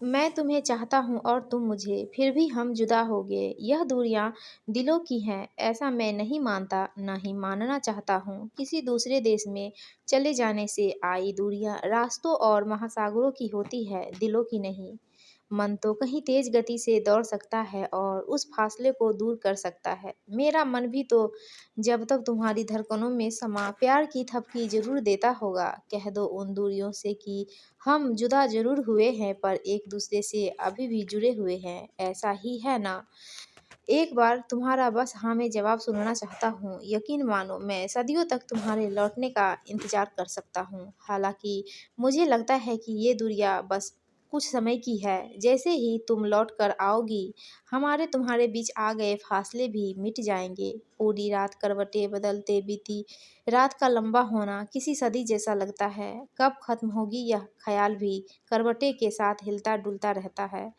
मैं तुम्हें चाहता हूँ और तुम मुझे, फिर भी हम जुदा हो गए। यह दूरियां दिलों की हैं, ऐसा मैं नहीं मानता, न ही मानना चाहता हूँ। किसी दूसरे देश में चले जाने से आई दूरियां रास्तों और महासागरों की होती है, दिलों की नहीं। मन तो कहीं तेज गति से दौड़ सकता है और उस फासले को दूर कर सकता है। मेरा मन भी तो जब तक तुम्हारी धड़कनों में समा प्यार की थपकी जरूर देता होगा। कह दो उन दूरियों से कि हम जुदा जरूर हुए हैं, पर एक दूसरे से अभी भी जुड़े हुए हैं। ऐसा ही है ना? एक बार तुम्हारा बस हाँ में जवाब सुनना चाहता हूँ। यकीन मानो, मैं सदियों तक तुम्हारे लौटने का इंतजार कर सकता हूँ। हालांकि मुझे लगता है कि ये दूरियां बस कुछ समय की है। जैसे ही तुम लौट कर आओगी, हमारे तुम्हारे बीच आ गए फासले भी मिट जाएंगे। पूरी रात करवटें बदलते बीती रात का लंबा होना किसी सदी जैसा लगता है। कब खत्म होगी यह ख्याल भी करवटें के साथ हिलता डुलता रहता है।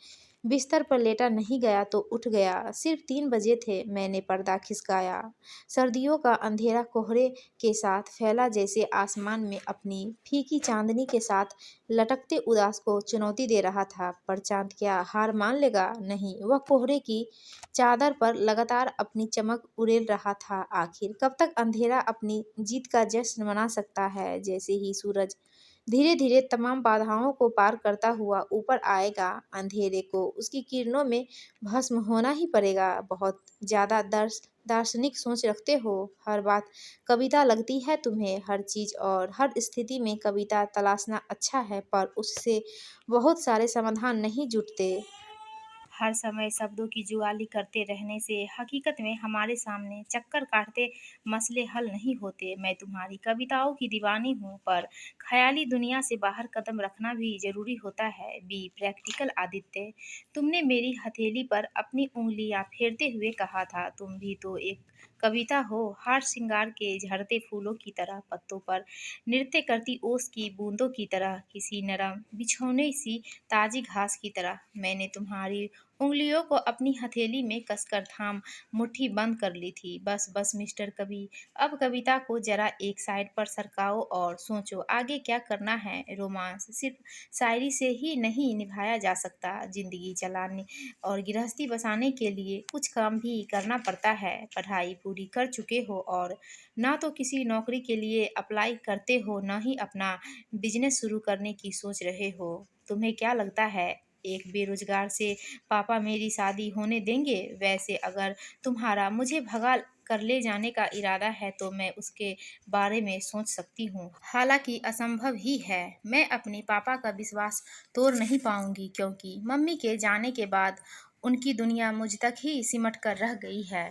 बिस्तर पर लेटा नहीं गया तो उठ गया। सिर्फ 3 बजे थे, मैंने पर्दा खिसकाया। सर्दियों का अंधेरा कोहरे के साथ फैला, जैसे आसमान में अपनी फीकी चांदनी के साथ लटकते उदास को चुनौती दे रहा था। पर चांद क्या हार मान लेगा? नहीं, वह कोहरे की चादर पर लगातार अपनी चमक उड़ेल रहा था। आखिर कब तक अंधेरा अपनी जीत का जश्न मना सकता है? जैसे ही सूरज धीरे धीरे तमाम बाधाओं को पार करता हुआ ऊपर आएगा, अंधेरे को उसकी किरणों में भस्म होना ही पड़ेगा। बहुत ज्यादा दार्शनिक सोच रखते हो। हर बात कविता लगती है तुम्हें। हर चीज और हर स्थिति में कविता तलाशना अच्छा है, पर उससे बहुत सारे समाधान नहीं जुटते। हर समय शब्दों की जुगाली करते रहने से हकीकत में हमारे सामने चक्कर काटते मसले हल नहीं होते। मैं तुम्हारी कविताओं की दीवानी हूँ, पर ख्याली दुनिया से बाहर कदम रखना भी जरूरी होता है। बी प्रैक्टिकल आदित्य, तुमने मेरी हथेली पर अपनी उंगलियां फेरते हुए कहा था, तुम भी तो एक कविता हो, हार श्रृंगार के झड़ते फूलों की तरह, पत्तों पर नृत्य करती ओस की बूंदों की तरह, किसी नरम बिछौने सी ताजी घास की तरह। मैंने तुम्हारी उंगलियों को अपनी हथेली में कसकर थाम मुट्ठी बंद कर ली थी। बस बस मिस्टर कवि, अब कविता को जरा एक साइड पर सरकाओ और सोचो आगे क्या करना है। रोमांस सिर्फ शायरी से ही नहीं निभाया जा सकता। जिंदगी चलाने और गृहस्थी बसाने के लिए कुछ काम भी करना पड़ता है। पढ़ाई पूरी कर चुके हो और ना तो किसी नौकरी के लिए अप्लाई करते हो, ना ही अपना बिजनेस शुरू करने की सोच रहे हो। तुम्हें क्या लगता है एक बेरोजगार से पापा मेरी शादी होने देंगे? वैसे अगर तुम्हारा मुझे भगा कर ले जाने का इरादा है तो मैं उसके बारे में सोच सकती हूँ। हालांकि असंभव ही है। मैं अपने पापा का विश्वास तोड़ नहीं पाऊंगी, क्योंकि मम्मी के जाने के बाद उनकी दुनिया मुझ तक ही सिमट कर रह गई है।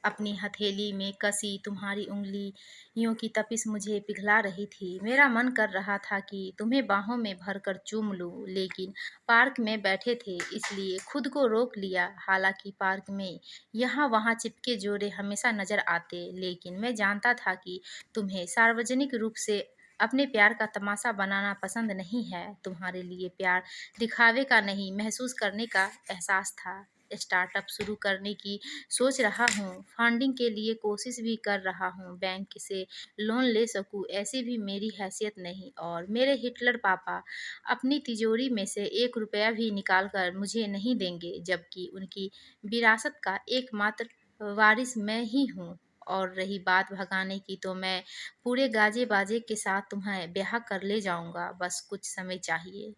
अपनी हथेली में कसी तुम्हारी उंगलियों की तपिश मुझे पिघला रही थी। मेरा मन कर रहा था कि तुम्हें बाहों में भरकर चूम लूं, लेकिन पार्क में बैठे थे इसलिए खुद को रोक लिया। हालांकि पार्क में यहाँ वहाँ चिपके जोड़े हमेशा नजर आते, लेकिन मैं जानता था कि तुम्हें सार्वजनिक रूप से अपने प्यार का तमाशा बनाना पसंद नहीं है। तुम्हारे लिए प्यार दिखावे का नहीं, महसूस करने का एहसास था। स्टार्टअप शुरू करने की सोच रहा हूँ, फंडिंग के लिए कोशिश भी कर रहा हूँ। बैंक से लोन ले सकूँ ऐसी भी मेरी हैसियत नहीं, और मेरे हिटलर पापा अपनी तिजोरी में से 1 रुपया भी निकाल कर मुझे नहीं देंगे, जबकि उनकी विरासत का एकमात्र वारिस मैं ही हूँ। और रही बात भगाने की, तो मैं पूरे गाजे बाजे के साथ तुम्हें ब्याह कर ले जाऊंगा। बस कुछ समय चाहिए।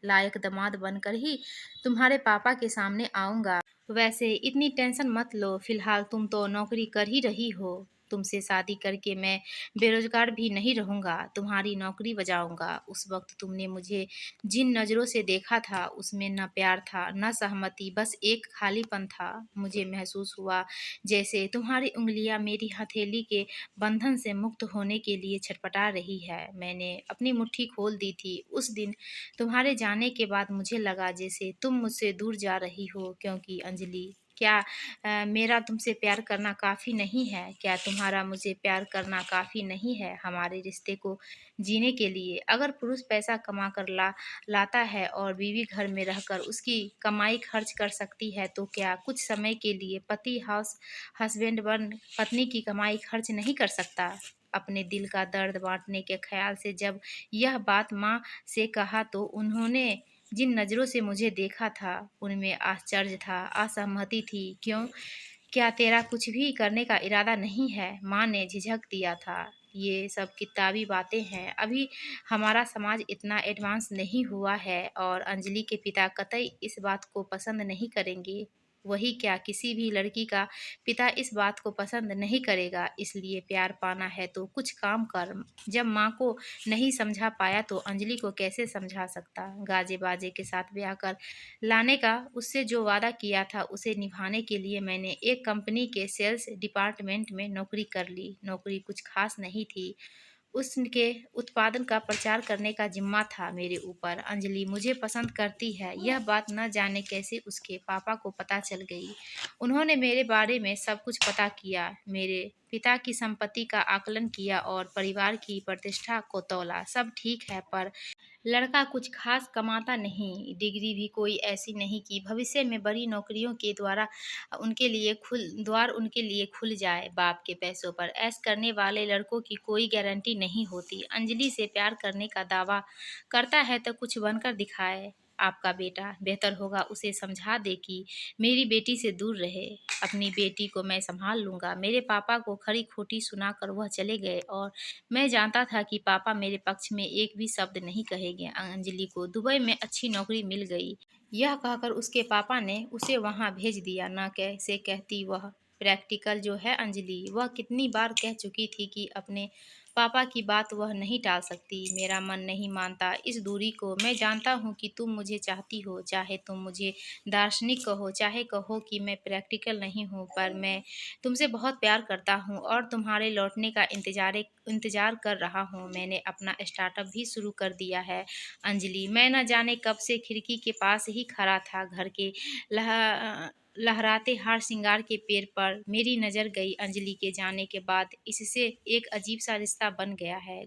लायक दामाद बनकर ही तुम्हारे पापा के सामने आऊंगा। वैसे इतनी टेंशन मत लो, फिलहाल तुम तो नौकरी कर ही रही हो। तुमसे शादी करके मैं बेरोजगार भी नहीं रहूंगा, तुम्हारी नौकरी बजाऊंगा। उस वक्त तुमने मुझे जिन नज़रों से देखा था उसमें न प्यार था न सहमति, बस एक खालीपन था। मुझे महसूस हुआ जैसे तुम्हारी उंगलियां मेरी हथेली के बंधन से मुक्त होने के लिए छटपटा रही है। मैंने अपनी मुट्ठी खोल दी थी। उस दिन तुम्हारे जाने के बाद मुझे लगा जैसे तुम मुझसे दूर जा रही हो। क्योंकि अंजलि, क्या मेरा तुमसे प्यार करना काफ़ी नहीं है? क्या तुम्हारा मुझे प्यार करना काफ़ी नहीं है हमारे रिश्ते को जीने के लिए? अगर पुरुष पैसा कमा कर लाता है और बीवी घर में रहकर उसकी कमाई खर्च कर सकती है, तो क्या कुछ समय के लिए पति हस्बैंड बन पत्नी की कमाई खर्च नहीं कर सकता? अपने दिल का दर्द बांटने के ख्याल से जब यह बात माँ से कहा तो उन्होंने जिन नज़रों से मुझे देखा था, उनमें आश्चर्य था, असहमति थी। क्यों? क्या तेरा कुछ भी करने का इरादा नहीं है? माँ ने झिझक दिया था। ये सब किताबी बातें हैं। अभी हमारा समाज इतना एडवांस नहीं हुआ है और अंजलि के पिता कतई इस बात को पसंद नहीं करेंगे। वही क्या, किसी भी लड़की का पिता इस बात को पसंद नहीं करेगा। इसलिए प्यार पाना है तो कुछ काम कर। जब माँ को नहीं समझा पाया तो अंजलि को कैसे समझा सकता? गाजे बाजे के साथ ब्याह कर लाने का उससे जो वादा किया था उसे निभाने के लिए मैंने एक कंपनी के सेल्स डिपार्टमेंट में नौकरी कर ली। नौकरी कुछ खास नहीं थी। उसके उत्पादन का प्रचार करने का जिम्मा था मेरे ऊपर। अंजलि मुझे पसंद करती है, यह बात न जाने कैसे उसके पापा को पता चल गई। उन्होंने मेरे बारे में सब कुछ पता किया, मेरे पिता की संपत्ति का आकलन किया और परिवार की प्रतिष्ठा को तौला। सब ठीक है, पर लड़का कुछ खास कमाता नहीं, डिग्री भी कोई ऐसी नहीं कि भविष्य में बड़ी नौकरियों के द्वार उनके लिए खुल जाए। बाप के पैसों पर ऐश करने वाले लड़कों की कोई गारंटी नहीं होती। अंजलि से प्यार करने का दावा करता है तो कुछ बनकर दिखाए। आपका बेटा बेहतर होगा उसे समझा दे कि मेरी बेटी से दूर रहे। अपनी बेटी को मैं संभाल लूंगा। मेरे पापा को खरी खोटी सुनाकर वह चले गए और मैं जानता था कि पापा मेरे पक्ष में एक भी शब्द नहीं कहेंगे। अंजलि को दुबई में अच्छी नौकरी मिल गई। यह कहकर उसके पापा ने उसे वहां भेज दिया। न कैसे कहती वह प्रैक्टिकल जो है अंजलि, वह कितनी बार कह चुकी थी कि अपने पापा की बात वह नहीं टाल सकती। मेरा मन नहीं मानता इस दूरी को। मैं जानता हूँ कि तुम मुझे चाहती हो, चाहे तुम मुझे दार्शनिक कहो, चाहे कहो कि मैं प्रैक्टिकल नहीं हूँ, पर मैं तुमसे बहुत प्यार करता हूँ और तुम्हारे लौटने का इंतज़ार कर रहा हूँ। मैंने अपना स्टार्टअप भी शुरू कर दिया है अंजलि। मैं न जाने कब से खिड़की के पास ही खड़ा था। घर के लह लहराते हार श्रृंगार के पेड़ पर मेरी नज़र गई। अंजलि के जाने के बाद इससे एक अजीब सा रिश्ता बन गया है।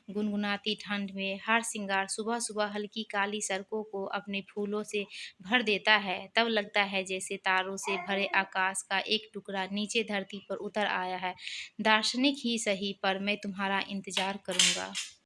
गुनगुनाती ठंड में हार श्रृंगार सुबह सुबह हल्की काली सड़कों को अपने फूलों से भर देता है। तब लगता है जैसे तारों से भरे आकाश का एक टुकड़ा नीचे धरती पर उतर आया है। दार्शनिक ही सही, पर मैं तुम्हारा इंतजार करूंगा।